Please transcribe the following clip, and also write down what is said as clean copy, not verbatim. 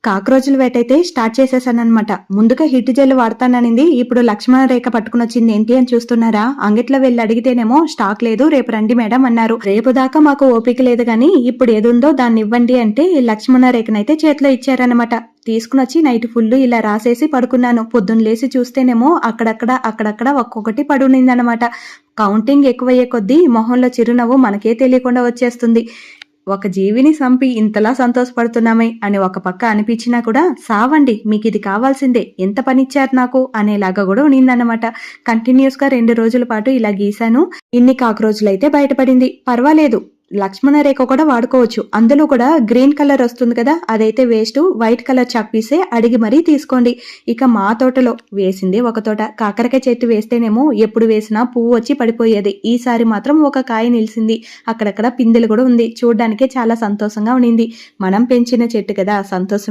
కాక్రోచుల వేటైతే start చేసేసాననమాట. ముందుగా hit gel వాడతాననింది. ఇప్పుడు లక్ష్మణ రేఖ పట్టుకునొచ్చింది. ఏంటి అని చూస్తున్నారా? అంగిట్లో వెళ్లి అడిగితేనేమో స్టాక్ లేదు, రేపు రండి మేడం అన్నారు. రేపు దాకా మాకు ఓపిక లేదు గాని ఇప్పుడు ఏదుందో దాన్ని ఇవ్వండి అంటే లక్ష్మణ రేఖనైతే చేతిలో ఇచ్చారనమాట. తీసుకునొచ్చి నైట్ ఫుల్ ఇలా రాసేసి పడుకున్నాను. పొద్దున్న లేసి చూస్తేనేమో అక్కడక్కడ ఒక్కొక్కటి పడునిందనమాట. కౌంటింగ్ ఎక్కువయ్యే కొద్దీ మొహంలో చిరునవ్వు మనకే తెలియకుండా వచ్చేస్తుంది. ఒక జీవిని చంపి ఇంతలా సంతోషపడుతున్నామే అని ఒక పక్క అనిపించినా కూడా, సావండి మీకు ఇది కావాల్సిందే, ఎంత పనిచ్చారు నాకు అనేలాగా కూడా ఉన్నిందన్నమాట. కంటిన్యూస్ గా 2 రోజుల పాటు ఇలా గీశాను. ఇన్ని కాక్రోచులైతే బయటపడింది. పర్వాలేదు, లక్ష్మణ రేఖ కూడా వాడుకోవచ్చు. అందులో కూడా గ్రీన్ కలర్ వస్తుంది కదా, అదైతే వేస్ట్. వైట్ కలర్ చాక్ పీసే అడిగి మరీ తీసుకోండి. ఇక మా తోటలో వేసింది ఒక తోట. కాకరకాయ చెట్టు వేస్తేనేమో ఎప్పుడు వేసినా పువ్వు వచ్చి పడిపోయేది. ఈసారి మాత్రం ఒక కాయ నిలిచింది. అక్కడక్కడ పిందెలు కూడా ఉంది. చూడ్డానికే చాలా సంతోషంగా ఉండింది. మనం పెంచిన చెట్టు కదా, సంతోషం